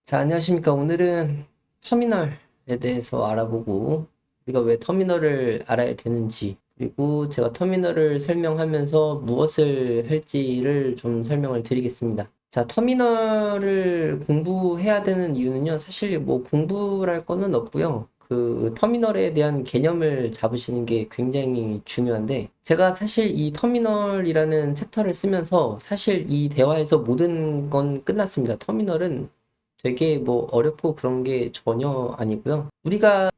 자, 안녕하십니까. 오늘은 터미널에 대해서 알아보고 우리가 왜 터미널을 알아야 되는지, 그리고 제가 터미널을 설명하면서 무엇을 할지를 좀 설명을 드리겠습니다. 자, 터미널을 공부해야 되는 이유는요, 사실 뭐 공부랄 거는 없고요. 그 터미널에 대한 개념을 잡으시는 게 굉장히 중요한데, 제가 사실 이 터미널이라는 챕터를 쓰면서 사실 이 대화에서 모든 건 끝났습니다. 터미널은 되게 뭐 어렵고 그런 게 전혀 아니고요. 우리가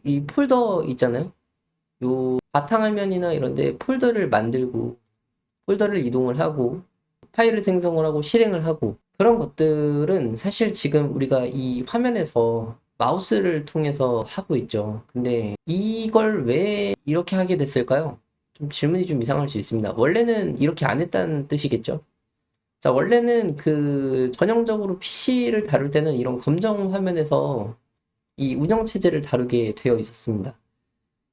이 폴더 있잖아요. 요 바탕화면이나 이런 데 폴더를 만들고 폴더를 이동을 하고 파일을 생성을 하고 실행을 하고 그런 것들은 사실 지금 우리가 이 화면에서 마우스를 통해서 하고 있죠. 근데 이걸 왜 이렇게 하게 됐을까요? 좀 질문이 좀 이상할 수 있습니다. 원래는 이렇게 안 했다는 뜻이겠죠? 자, 원래는 전형적으로 PC를 다룰 때는 이런 검정 화면에서 이 운영체제를 다루게 되어 있었습니다.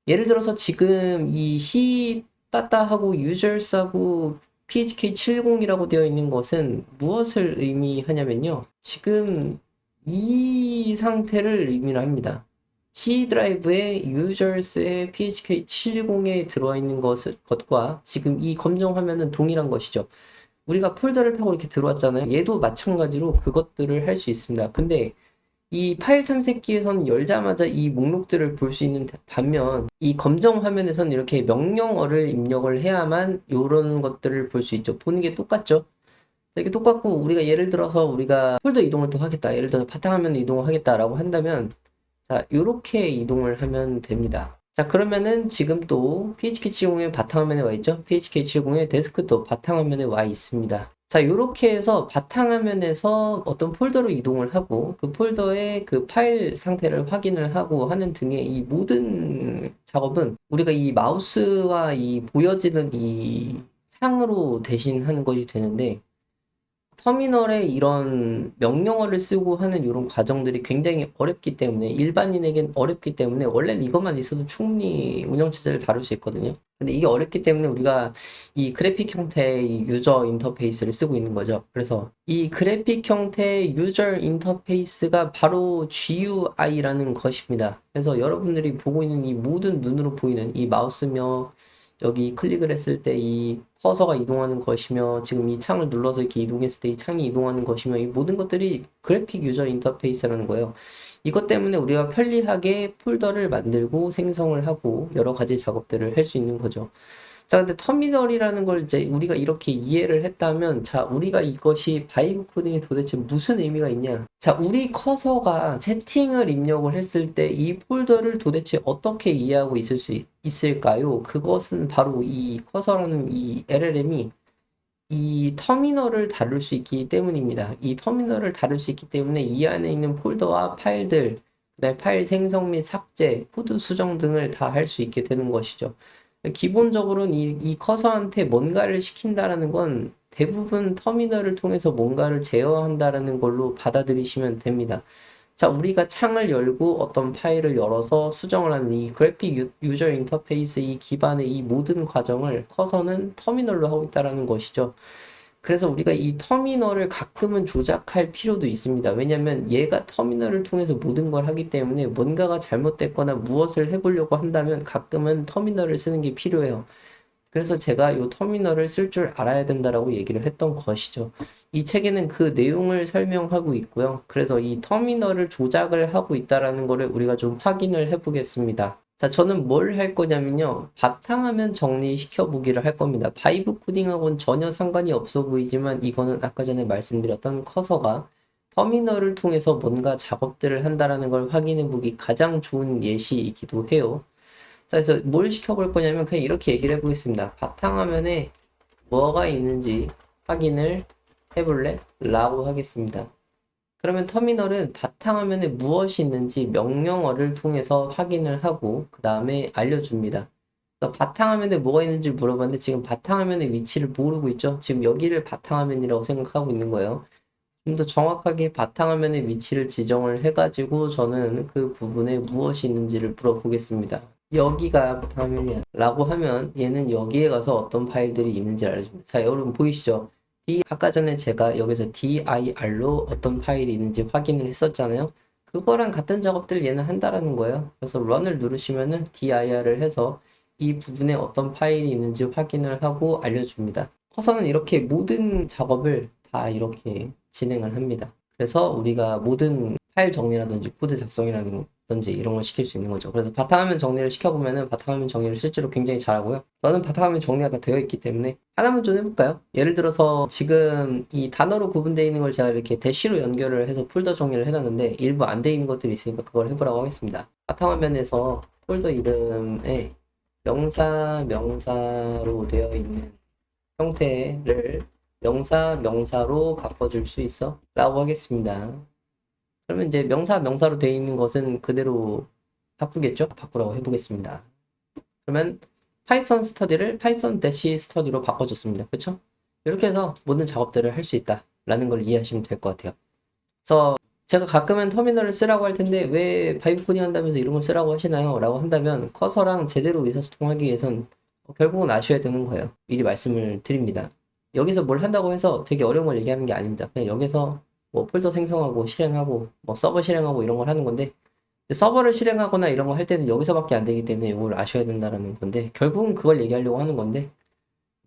예를 들어서 지금 이 C 따따하고 users하고 phk70이라고 되어 있는 것은 무엇을 의미하냐면요. 지금 이 상태를 의미를 합니다. C 드라이브에 users의 phk70에 들어와 있는 것과 지금 이 검정 화면은 동일한 것이죠. 우리가 폴더를 타고 이렇게 들어왔잖아요. 얘도 마찬가지로 그것들을 할 수 있습니다. 근데 이 파일 탐색기에서는 열자마자 이 목록들을 볼 수 있는 반면 이 검정 화면에서는 이렇게 명령어를 입력을 해야만 이런 것들을 볼 수 있죠. 보는 게 똑같죠. 이게 똑같고 우리가 예를 들어서 우리가 폴더 이동을 또 하겠다. 예를 들어서 바탕화면 이동을 하겠다라고 한다면 자, 이렇게 이동을 하면 됩니다. 자, 그러면은 지금 또 PHK70의 바탕화면에 와 있죠? PHK70의 데스크톱 바탕화면에 와 있습니다. 자, 이렇게 해서 바탕화면에서 어떤 폴더로 이동을 하고 그 폴더의 그 파일 상태를 확인을 하고 하는 등의 이 모든 작업은 우리가 이 마우스와 이 보여지는 이 창으로 대신하는 것이 되는데 터미널에 이런 명령어를 쓰고 하는 이런 과정들이 굉장히 어렵기 때문에 일반인에겐 어렵기 때문에 원래는 이것만 있어도 충분히 운영체제를 다룰 수 있거든요. 근데 이게 어렵기 때문에 우리가 이 그래픽 형태의 유저 인터페이스를 쓰고 있는 거죠. 그래서 이 그래픽 형태의 유저 인터페이스가 바로 GUI라는 것입니다. 그래서 여러분들이 보고 있는 이 모든 눈으로 보이는 이 마우스며 여기 클릭을 했을 때 이 커서가 이동하는 것이며 지금 이 창을 눌러서 이렇게 이동했을 때 이 창이 이동하는 것이며 이 모든 것들이 그래픽 유저 인터페이스라는 거예요. 이것 때문에 우리가 편리하게 폴더를 만들고 생성을 하고 여러 가지 작업들을 할 수 있는 거죠. 자, 근데 터미널이라는 걸 이제 우리가 이렇게 이해를 했다면, 자, 우리가 이것이 바이브 코딩이 도대체 무슨 의미가 있냐? 자, 우리 커서가 채팅을 입력을 했을 때 이 폴더를 도대체 어떻게 이해하고 있을 수 있을까요? 그것은 바로 이 커서라는 이 LLM이 이 터미널을 다룰 수 있기 때문입니다. 이 터미널을 다룰 수 있기 때문에 이 안에 있는 폴더와 파일들, 그다음에 파일 생성 및 삭제, 코드 수정 등을 다 할 수 있게 되는 것이죠. 기본적으로는 이 커서한테 뭔가를 시킨다라는 건 대부분 터미널을 통해서 뭔가를 제어한다라는 걸로 받아들이시면 됩니다. 자, 우리가 창을 열고 어떤 파일을 열어서 수정을 하는 이 그래픽 유저 인터페이스 이 기반의 이 모든 과정을 커서는 터미널로 하고 있다는 것이죠. 그래서 우리가 이 터미널을 가끔은 조작할 필요도 있습니다. 왜냐하면 얘가 터미널을 통해서 모든 걸 하기 때문에 뭔가가 잘못됐거나 무엇을 해보려고 한다면 가끔은 터미널을 쓰는 게 필요해요. 그래서 제가 이 터미널을 쓸 줄 알아야 된다라고 얘기를 했던 것이죠. 이 책에는 그 내용을 설명하고 있고요. 그래서 이 터미널을 조작을 하고 있다라는 거를 우리가 좀 확인을 해보겠습니다. 자, 저는 뭘 할 거냐면요. 바탕화면 정리시켜 보기를 할 겁니다. 바이브 코딩하고는 전혀 상관이 없어 보이지만 이거는 아까 전에 말씀드렸던 커서가 터미널을 통해서 뭔가 작업들을 한다라는 걸 확인해 보기 가장 좋은 예시이기도 해요. 자, 그래서 뭘 시켜볼 거냐면 그냥 이렇게 얘기를 해보겠습니다. 바탕화면에 뭐가 있는지 확인을 해볼래? 라고 하겠습니다. 그러면 터미널은 바탕화면에 무엇이 있는지 명령어를 통해서 확인을 하고 그 다음에 알려줍니다. 그래서 바탕화면에 뭐가 있는지 물어봤는데 지금 바탕화면의 위치를 모르고 있죠? 지금 여기를 바탕화면이라고 생각하고 있는 거예요. 좀 더 정확하게 바탕화면의 위치를 지정을 해가지고 저는 그 부분에 무엇이 있는지를 물어보겠습니다. 여기가 바탕화면이야 라고 하면 얘는 여기에 가서 어떤 파일들이 있는지 알려줍니다. 자, 여러분 보이시죠? 아까 전에 제가 여기서 dir로 어떤 파일이 있는지 확인을 했었잖아요. 그거랑 같은 작업들 얘는 한다라는 거예요. 그래서 run을 누르시면은 dir을 해서 이 부분에 어떤 파일이 있는지 확인을 하고 알려줍니다. 커서는 이렇게 모든 작업을 다 이렇게 진행을 합니다. 그래서 우리가 모든 파일 정리라든지 코드 작성이라든지 이런 걸 시킬 수 있는 거죠. 그래서 바탕화면 정리를 시켜보면은 바탕화면 정리를 실제로 굉장히 잘하고요. 저는 바탕화면 정리가 다 되어 있기 때문에 하나만 좀 해볼까요? 예를 들어서 지금 이 단어로 구분되어 있는 걸 제가 이렇게 대시로 연결을 해서 폴더 정리를 해놨는데 일부 안 되어 있는 것들이 있으니까 그걸 해보라고 하겠습니다. 바탕화면에서 폴더 이름에 명사로 되어 있는 형태를 명사로 바꿔줄 수 있어? 라고 하겠습니다. 그러면 이제 명사로 되어 있는 것은 그대로 바꾸겠죠? 바꾸라고 해보겠습니다. 그러면 파이썬 스터디를 파이썬 대시 스터디로 바꿔줬습니다. 그쵸? 이렇게 해서 모든 작업들을 할 수 있다라는 걸 이해하시면 될 것 같아요. 그래서 제가 가끔은 터미널을 쓰라고 할 텐데 왜 바이브 코딩 한다면서 이런 걸 쓰라고 하시나요? 라고 한다면 커서랑 제대로 의사소통하기 위해선 결국은 아셔야 되는 거예요. 미리 말씀을 드립니다. 여기서 뭘 한다고 해서 되게 어려운 걸 얘기하는 게 아닙니다. 그냥 여기서 뭐 폴더 생성하고 실행하고 뭐 서버 실행하고 이런 걸 하는 건데 서버를 실행하거나 이런 거 할 때는 여기서밖에 안 되기 때문에 이걸 아셔야 된다는 건데 결국은 그걸 얘기하려고 하는 건데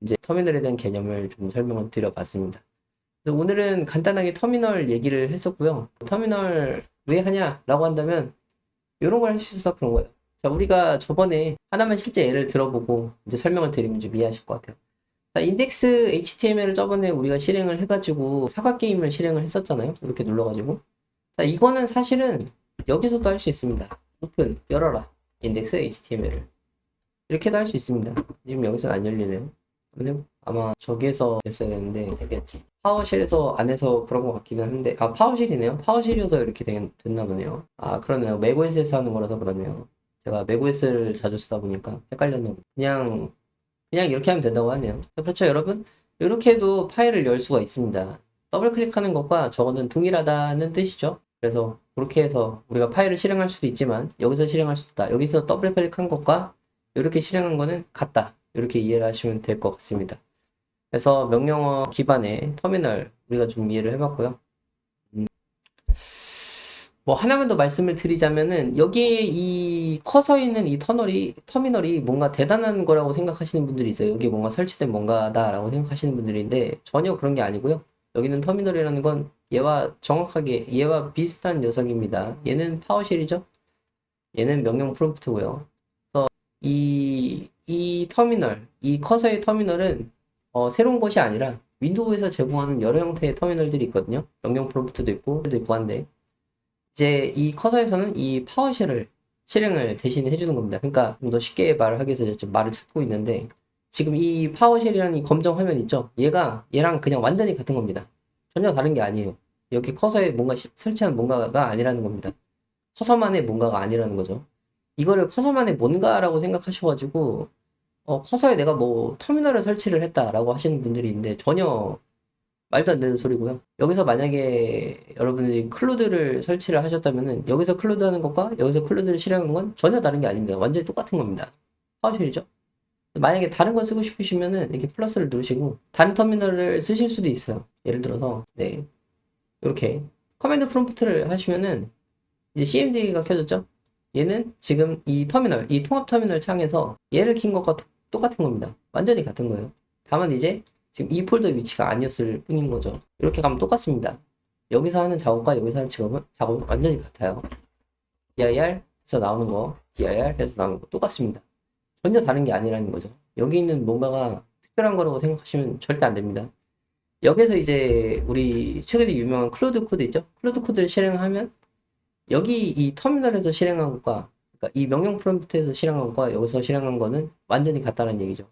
이제 터미널에 대한 개념을 좀 설명을 드려봤습니다. 그래서 오늘은 간단하게 터미널 얘기를 했었고요. 터미널 왜 하냐라고 한다면 이런 걸 할 수 있어서 그런 거예요. 자, 우리가 저번에 하나만 실제 예를 들어보고 이제 설명을 드리면 좀 이해하실 것 같아요. 자, 인덱스 HTML을 저번에 우리가 실행을 해가지고 사과 게임을 실행을 했었잖아요. 이렇게 눌러가지고. 자, 이거는 사실은 여기서도 할 수 있습니다. 오픈, 열어라. 인덱스 HTML을. 이렇게도 할 수 있습니다. 지금 여기서는 안 열리네요. 아마 저기에서 됐어야 되는데 되겠지. 파워쉘에서 안에서 그런 것 같기는 한데 파워쉘이네요. 파워쉘이어서 이렇게 됐나 보네요. 아 그러네요. 맥OS에서 하는 거라서 그러네요. 제가 맥OS를 자주 쓰다 보니까 헷갈렸나 보네요. 그냥 이렇게 하면 된다고 하네요. 그렇죠 여러분? 이렇게 해도 파일을 열 수가 있습니다. 더블 클릭하는 것과 저거는 동일하다는 뜻이죠. 그래서 그렇게 해서 우리가 파일을 실행할 수도 있지만 여기서 실행할 수도 있다. 여기서 더블 클릭한 것과 이렇게 실행한 거는 같다. 이렇게 이해를 하시면 될 것 같습니다. 그래서 명령어 기반의 터미널 우리가 좀 이해를 해봤고요. 뭐 하나만 더 말씀을 드리자면은 여기에 이 커서 있는 이 터미널이 뭔가 대단한 거라고 생각하시는 분들이 있어요. 여기 뭔가 설치된 뭔가다라고 생각하시는 분들인데 전혀 그런 게 아니고요. 여기는 터미널이라는 건 얘와 비슷한 녀석입니다. 얘는 파워쉘이죠. 얘는 명령 프롬프트고요. 그래서 이 터미널, 이 커서의 터미널은 새로운 것이 아니라 윈도우에서 제공하는 여러 형태의 터미널들이 있거든요. 명령 프롬프트도 있고 한데 이제 이 커서에서는 이 파워쉘을 실행을 대신 해주는 겁니다. 그러니까 좀 더 쉽게 말을 하기 위해서 좀 말을 찾고 있는데 지금 이 파워쉘이라는 이 검정 화면 있죠? 얘랑 그냥 완전히 같은 겁니다. 전혀 다른 게 아니에요. 여기 커서에 뭔가 설치한 뭔가가 아니라는 겁니다. 커서만의 뭔가가 아니라는 거죠. 이거를 커서만의 뭔가라고 생각하셔가지고 커서에 내가 뭐 터미널을 설치를 했다라고 하시는 분들이 있는데 전혀 말도 안 되는 소리고요. 여기서 만약에 여러분들이 클로드를 설치를 하셨다면은 여기서 클로드 하는 것과 여기서 클로드를 실행하는 건 전혀 다른 게 아닙니다. 완전히 똑같은 겁니다. 파워쉘이죠. 만약에 다른 거 쓰고 싶으시면은 이렇게 플러스를 누르시고 다른 터미널을 쓰실 수도 있어요. 예를 들어서 네 이렇게 커맨드 프롬프트를 하시면은 이제 CMD가 켜졌죠. 얘는 지금 이 터미널, 이 통합 터미널 창에서 얘를 킨 것과 똑같은 겁니다. 완전히 같은 거예요. 다만 이제 지금 이 폴더 위치가 아니었을 뿐인 거죠. 이렇게 가면 똑같습니다. 여기서 하는 작업과 여기서 하는 작업은 완전히 같아요. dir 해서 나오는 거, dir 해서 나오는 거 똑같습니다. 전혀 다른 게 아니라는 거죠. 여기 있는 뭔가가 특별한 거라고 생각하시면 절대 안 됩니다. 여기서 이제 우리 최근에 유명한 클로드 코드 있죠? 클로드 코드를 실행하면 여기 이 터미널에서 실행한 것과 그러니까 이 명령 프롬프트에서 실행한 것과 여기서 실행한 거는 완전히 같다는 얘기죠.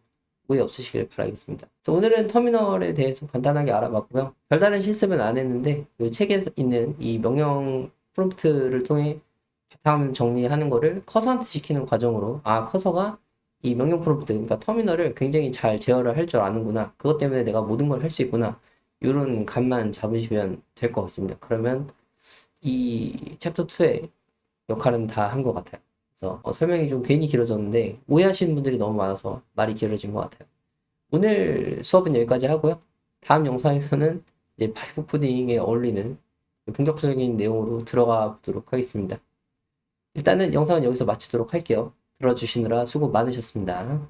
오해 없으시길 바라겠습니다. 그래서 오늘은 터미널에 대해서 간단하게 알아봤고요. 별다른 실습은 안 했는데 이 책에 있는 이 명령 프롬프트를 통해 바탕 정리하는 거를 커서한테 시키는 과정으로 커서가 이 명령 프롬프트 그러니까 터미널을 굉장히 잘 제어를 할 줄 아는구나. 그것 때문에 내가 모든 걸 할 수 있구나. 이런 감만 잡으시면 될 것 같습니다. 그러면 이 챕터 2의 역할은 다 한 것 같아요. 그래서 설명이 좀 괜히 길어졌는데 오해하시는 분들이 너무 많아서 말이 길어진 것 같아요. 오늘 수업은 여기까지 하고요. 다음 영상에서는 이제 파이브 코딩에 어울리는 본격적인 내용으로 들어가 보도록 하겠습니다. 일단은 영상은 여기서 마치도록 할게요. 들어주시느라 수고 많으셨습니다.